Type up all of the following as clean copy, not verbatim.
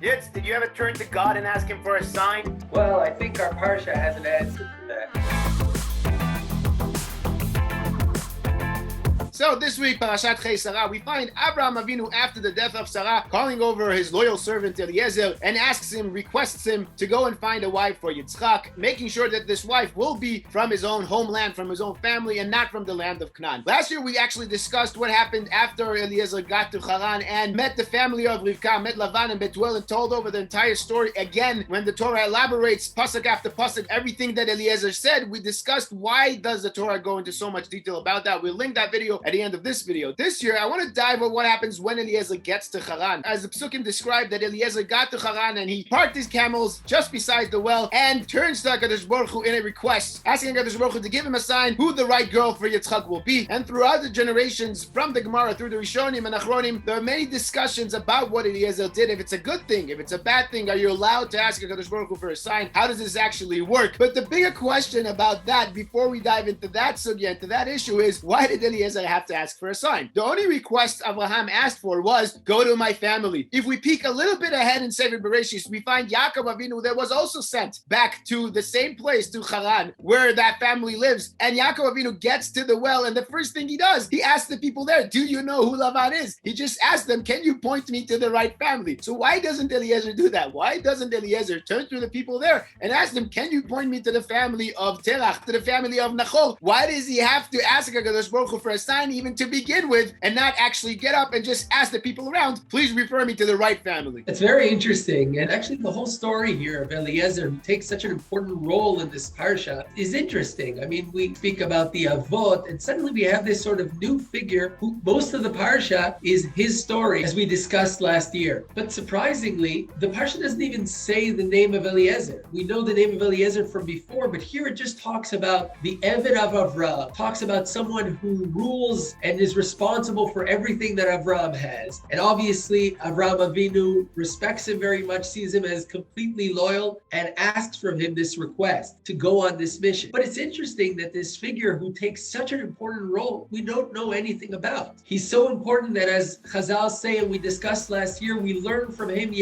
Yitz, did you ever turn to God and ask him for a sign? Well, I think our Parsha has an answer to that. So this week, Parashat Chayei Sarah, we find Avraham Avinu after the death of Sarah calling over his loyal servant Eliezer and requests him to go and find a wife for Yitzchak, making sure that this wife will be from his own homeland, from his own family, and not from the land of Canaan. Last year, we actually discussed what happened after Eliezer got to Charan and met the family of Rivka, met Lavan and Betuel, and told over the entire story again. When the Torah elaborates, pasuk after pasuk, everything that Eliezer said, we discussed why does the Torah go into so much detail about that. We'll link that video at the end of this video. This year, I want to dive on what happens when Eliezer gets to Charan. As the Psukim described, that Eliezer got to Charan and he parked his camels just beside the well and turns to HaKadosh Baruch Hu in a request, asking HaKadosh Baruch Hu to give him a sign who the right girl for Yitzchak will be. And throughout the generations, from the Gemara through the Rishonim and Achronim, there are many discussions about what Eliezer did. If it's a good thing, if it's a bad thing, are you allowed to ask HaKadosh Baruch Hu for a sign? How does this actually work? But the bigger question about that, before we dive into that sugya, into that issue, is why did Eliezer have to ask for a sign? The only request Avraham asked for was, go to my family. If we peek a little bit ahead in Sefer Bereshis, we find Yaakov Avinu that was also sent back to the same place, to Charan, where that family lives. And Yaakov Avinu gets to the well, and the first thing he does, he asks the people there, do you know who Lavan is? He just asked them, can you point me to the right family? So why doesn't Eliezer do that? Why doesn't Eliezer turn to the people there and ask them, can you point me to the family of Terach, to the family of Nachor? Why does he have to ask HaKadosh Baruch Hu for a sign even to begin with, and not actually get up and just ask the people around, please refer me to the right family? It's very interesting. And actually the whole story here of Eliezer, who takes such an important role in this Parsha, is interesting. I mean, we speak about the Avot, and suddenly we have this sort of new figure who most of the Parsha is his story, as we discussed last year. But surprisingly, the Parsha doesn't even say the name of Eliezer. We know the name of Eliezer from before, but here it just talks about the Eved of Avrahm, talks about someone who rules and is responsible for everything that Avrahm has. And obviously, Avraham Avinu respects him very much, sees him as completely loyal, and asks from him this request to go on this mission. But it's interesting that this figure who takes such an important role, we don't know anything about. He's so important that, as Chazal say, and we discussed last year, we learn from him,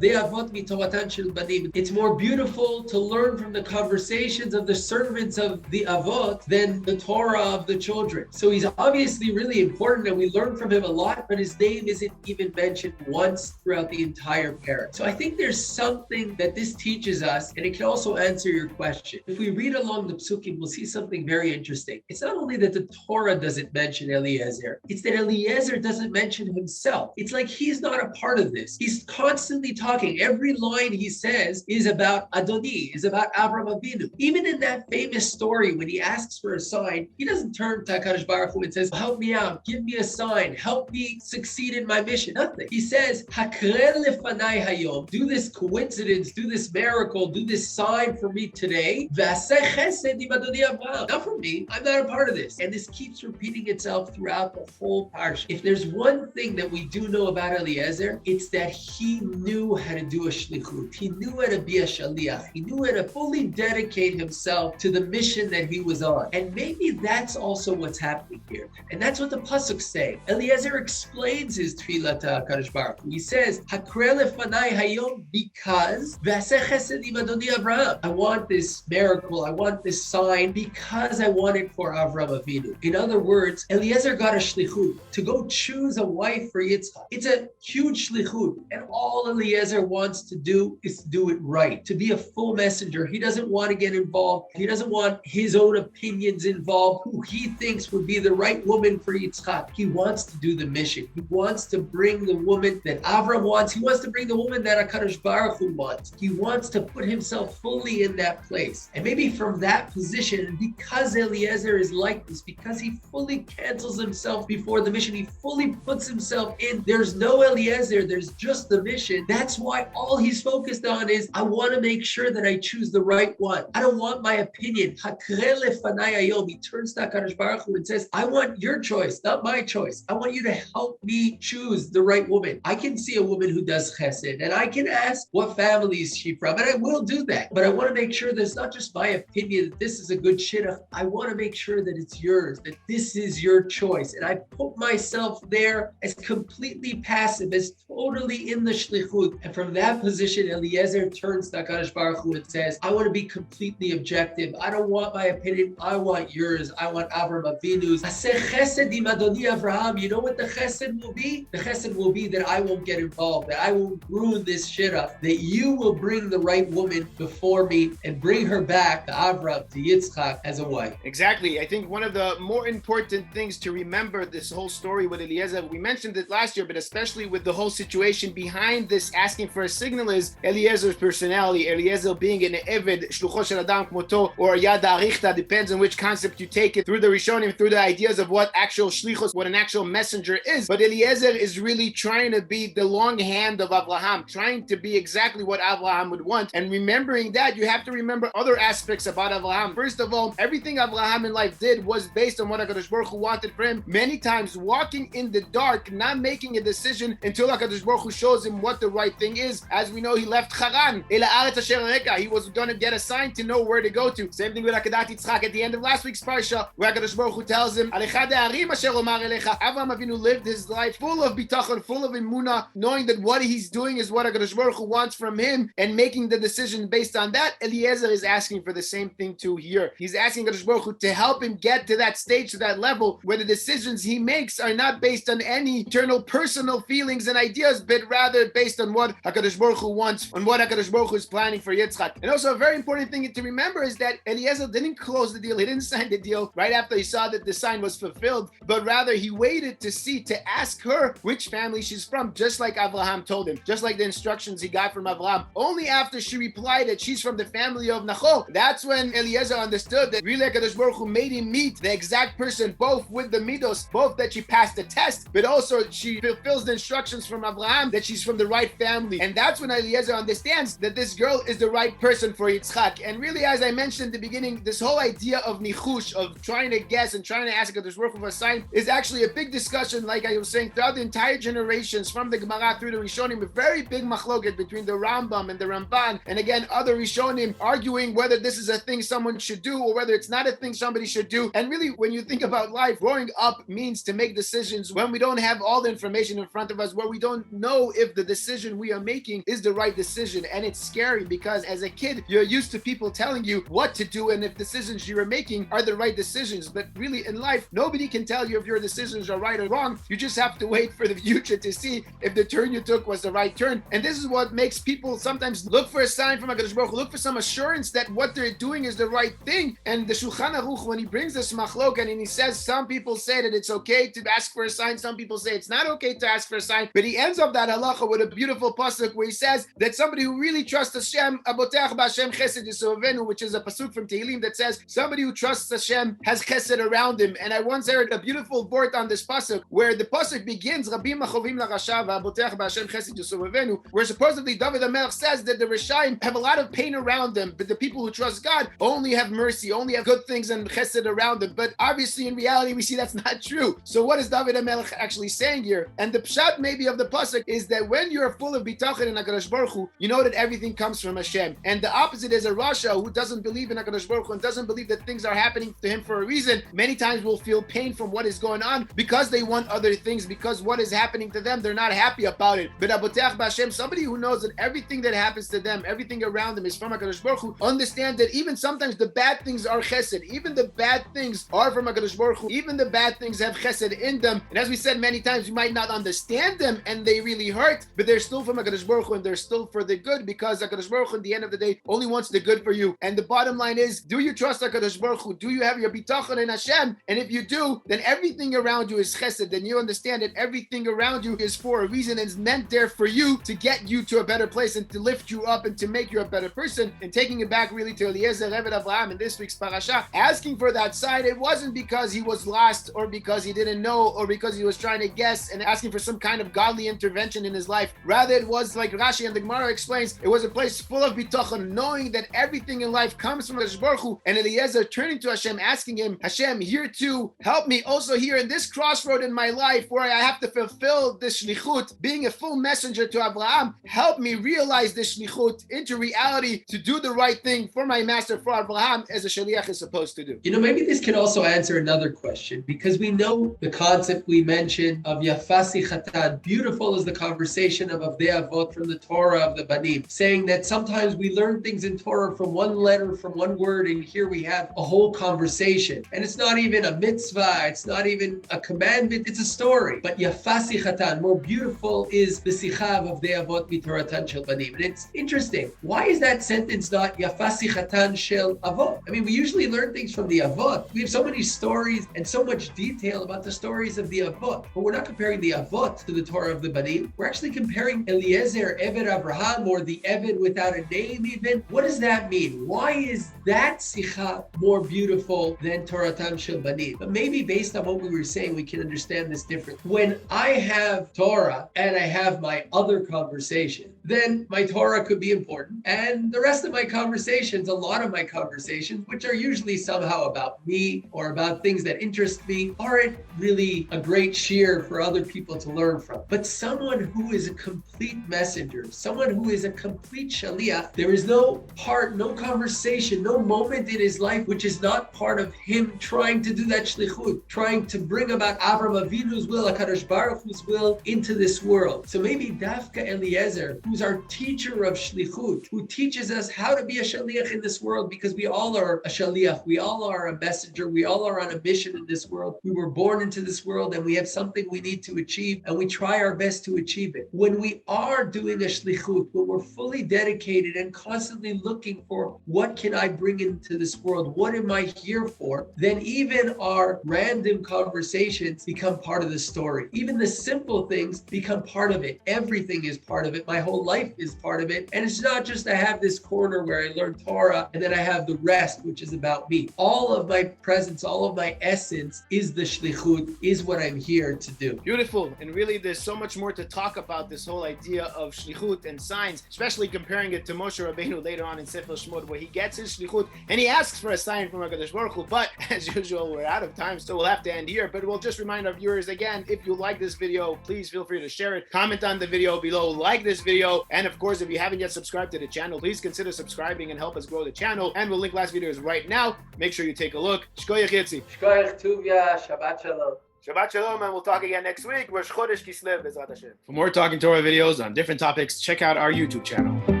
it's more beautiful to learn from the conversations of the servants of the Avot than the Torah of the children. So he's obviously really important and we learn from him a lot, but his name isn't even mentioned once throughout the entire parak. So I think there's something that this teaches us, and it can also answer your question. If we read along the Psukim, we'll see something very interesting. It's not only that the Torah doesn't mention Eliezer, it's that Eliezer doesn't mention himself. It's like he's not a part of this. He's constantly talking. Every line he says is about Adoni, is about Avraham Avinu. Even in that famous story, when he asks for a sign, he doesn't turn to HaKadosh Baruch Hu and says, help me out, give me a sign, help me succeed in my mission. Nothing. He says, Hakreh lefanai hayom, do this coincidence, do this miracle, do this sign for me today. V'aseh chesed im Adoni Avraham. Not for me. I'm not a part of this. And this keeps repeating itself throughout the whole parsha. If there's one thing that we do know about Eliezer, it's that he knew how to do a shlichut. He knew how to be a shaliach. He knew how to fully dedicate himself to the mission that he was on. And maybe that's also what's happening here. And that's what the pasuk say. Eliezer explains his tefillah to HaKadosh Baruch Hu. He says, Hakreh lefanai hayom, because v'aseh chesed im Adoni Avraham. I want this miracle, I want this sign because I want it for Avraham Avinu. In other words, Eliezer got a shlichut to go choose a wife for Yitzchak. It's a huge shlichut, and all Eliezer wants to do is to do it right, to be a full messenger. He doesn't want to get involved. He doesn't want his own opinions involved, who he thinks would be the right woman for Yitzchak. He wants to do the mission. He wants to bring the woman that Avram wants. He wants to bring the woman that HaKadosh Baruch Hu wants. He wants to put himself fully in that place. And maybe from that position, because Eliezer is like this, because he fully cancels himself before the mission, he fully puts himself in. There's no Eliezer, there's just the mission. That's why all he's focused on is, I want to make sure that I choose the right one. I don't want my opinion. Hakreh lefanai hayom. He turns to HaKadosh HaKadosh Baruch Hu and says, I want your choice, not my choice. I want you to help me choose the right woman. I can see a woman who does chesed, and I can ask what family is she from, and I will do that. But I want to make sure that it's not just my opinion that this is a good shidduch. I want to make sure that it's yours, that this is your choice. And I put myself there as completely passive, as totally in the shlichut. And from that position, Eliezer turns to HaKadosh Baruch Hu and says, I want to be completely objective. I don't want my opinion. I want yours. I want Avram Avinu's. Aseh chesed im Adoni Avraham. You know what the chesed will be? The chesed will be that I won't get involved, that I won't ruin this shidduch, that you will bring the right woman before me and bring her back to Avram, to Yitzchak as a wife. Exactly. I think one of the more important things to remember this whole story with Eliezer, we mentioned it last year, but especially with the whole situation behind this asking for a signal, is Eliezer's personality. Eliezer being an Eved, Shlucho Shel Adam Kmoto, or Yad Arichta, depends on which concept you take it, through the Rishonim, through the ideas of what actual Shlichos, what an actual messenger is. But Eliezer is really trying to be the long hand of Avraham, trying to be exactly what Avraham would want. And remembering that, you have to remember other aspects about Avraham. First of all, everything Avraham in life did was based on what HaKadosh Baruch Hu wanted for him. Many times walking in the dark, not making a decision until HaKadosh Baruch Hu shows him what the right thing is. As we know, he left Charan. He was going to get a sign to know where to go to. Same thing with Akedat Yitzchak at the end of last week's Parsha, where HaKadosh Baruch Hu tells him, Avram Avinu lived his life full of bitachon, full of emunah, knowing that what he's doing is what HaKadosh Baruch Hu wants from him, and making the decision based on that. Eliezer is asking for the same thing too here. He's asking HaKadosh Baruch Hu to help him get to that stage, to that level, where the decisions he makes are not based on any internal personal feelings and ideas, but rather based on what HaKadosh Baruch Hu wants, on what HaKadosh Baruch Hu is planning for Yitzchak. And also a very important thing to remember is that Eliezer didn't close the deal. He didn't sign the deal right after he saw that the sign was fulfilled, but rather he waited to ask her which family she's from, just like Avraham told him, just like the instructions he got from Avraham. Only after she replied that she's from the family of Nachor, that's when Eliezer understood that really HaKadosh Baruch Hu made him meet the exact person, both with the midos, both that she passed the test, but also she fulfills the instructions from Avraham that she's from the right family. And that's when Eliezer understands that this girl is the right person for Yitzchak. And really, as I mentioned in the beginning, this whole idea of nichush, of trying to guess and trying to ask HaKadosh Baruch Hu for a sign, is actually a big discussion, like I was saying, throughout the entire generations, from the Gemara through the Rishonim, a very big machloket between the Rambam and the Ramban, and again, other Rishonim arguing whether this is a thing someone should do or whether it's not a thing somebody should do. And really, when you think about life, growing up means to make decisions when we don't have all the information in front of us, where we don't know if the decision we are making is the right decision. And it's scary because as a kid, you're used to people telling you what to do and if decisions you are making are the right decisions. But really in life, nobody can tell you if your decisions are right or wrong. You just have to wait for the future to see if the turn you took was the right turn. And this is what makes people sometimes look for a sign from HaKadosh Baruch Hu, look for some assurance that what they're doing is the right thing. And the Shulchan Aruch, when he brings this machlokan and he says, some people say that it's okay to ask for a sign, some people say it's not okay to ask for a sign, but he ends up that halacha with a beautiful pasuk where he says that somebody who really trusts Hashem, Aboteach b'Hashem chesed yisovenu, which is a pasuk from Tehillim that says somebody who trusts Hashem has chesed around him. And I once heard a beautiful word on this pasuk where the pasuk begins, Rabim machovim la'rasha v'aboteach b'Hashem chesed yisovenu, where supposedly David HaMelech says that the Rishaim have a lot of pain around them, but the people who trust God only have mercy, only have good things and chesed around them. But obviously in reality we see that's not true. So what is David HaMelech actually saying here? And the pshat maybe of the pasuk is that when you're full of bitachon in HaKadosh Baruch Hu, you know that everything comes from Hashem. And the opposite is a Rasha who doesn't believe in HaKadosh Baruch Hu and doesn't believe that things are happening to him for a reason. Many times will feel pain from what is going on because they want other things, because what is happening to them, they're not happy about it. But Aboteach b'Hashem, somebody who knows that everything that happens to them, everything around them is from HaKadosh Baruch Hu, understand that even sometimes the bad things are chesed, even the bad things are from HaKadosh Baruch Hu, even the bad things have chesed in them. And as we said many times, you might not understand them and they really hurt, but they're still from HaKadosh Baruch Hu and they're still for the good, because HaKadosh Baruch Hu, at the end of the day, only wants the good for you. And the bottom line is, do you trust HaKadosh Baruch Hu? Do you have your bitachon in Hashem? And if you do, then everything around you is chesed. Then you understand that everything around you is for a reason and is meant there for you to get you to a better place and to lift you up and to make you a better person. And taking it back really to Eliezer, Eved Avraham in this week's parasha, asking for that sign, it wasn't because he was lost or because he didn't know or because he was trying to guess and asking for some kind of godly intervention in his life. Rather, it was like Rashi and the Gemara explains, it was a place full of bitachon, knowing that everything in life comes from Hashem Baruch Hu, and Eliezer turning to Hashem, asking him him, Hashem, here to help me also here in this crossroad in my life where I have to fulfill this shlichut, being a full messenger to Avraham, help me realize this shlichut into reality to do the right thing for my master, for Avraham, as a shaliach is supposed to do. Maybe this can also answer another question, because we know the concept we mentioned of Yafasi Chatan. Beautiful is the conversation of Avdei Avot from the Torah of the Banim, saying that sometimes we learn things in Torah from one letter, from one word, and here we have a whole conversation. And it's not even a mitzvah, it's not even a commandment, it's a story. But Yafasi Chatan, more beautiful is the Sicha of Avdei Avot mitoratan shel Banim. And it's interesting. Why is that sentence not Yafasi Chatan shel Avot? I mean, we usually learn things from the Avot. We have so many stories and so much detail about the stories of the Avot. But we're not comparing the Avot to the Torah of the Banim. We're actually comparing Eliezer, Eved Avraham, or the Eved without a name even. What does that mean? Why is that Sicha more beautiful than Toratan shel Banim? But maybe based on what we were saying, we can understand this differently. When I have Torah and I have my other conversation, then my Torah could be important. And the rest of my conversations, a lot of my conversations, which are usually somehow about me or about things that interest me, aren't really a great sheer for other people to learn from. But someone who is a complete messenger, someone who is a complete shaliach, there is no part, no conversation, no moment in his life which is not part of him trying to do that shlichut, trying to bring about Avraham Avinu's will, HaKadosh Baruch Hu's will into this world. So maybe Dafka Eliezer, who's our teacher of shlichut, who teaches us how to be a shaliach in this world, because we all are a shaliach, we all are a messenger, we all are on a mission in this world. We were born into this world and we have something we need to achieve, and we try our best to achieve it. When we are doing a shlichut, when we're fully dedicated and constantly looking for what can I bring into this world, what am I here for, then even our random conversations become part of the story. Even the simple things become part of it. Everything is part of it. My whole life is part of it. And it's not just I have this corner where I learn Torah and then I have the rest, which is about me. All of my presence, all of my essence is the shlichut, is what I'm here to do. Beautiful. And really, there's so much more to talk about this whole idea of shlichut and signs, especially comparing it to Moshe Rabbeinu later on in Sefer Shemot, where he gets his shlichut and he asks for a sign from HaKadosh Baruch Hu. But as usual, we're out of time, so we'll have to end here. But we'll just remind our viewers again, if you like this video, please feel free to share it, comment on the video below, like this video, and of course, if you haven't yet subscribed to the channel, please consider subscribing and help us grow the channel. And we'll link last videos right now. Make sure you take a look. Shkoyach Yitzi. Shkoyach Tuvia, Shabbat Shalom. Shabbat Shalom, and we'll talk again next week. Rosh Chodesh Kislev, Bezrat Hashem. For more Talking Torah videos on different topics, check out our YouTube channel.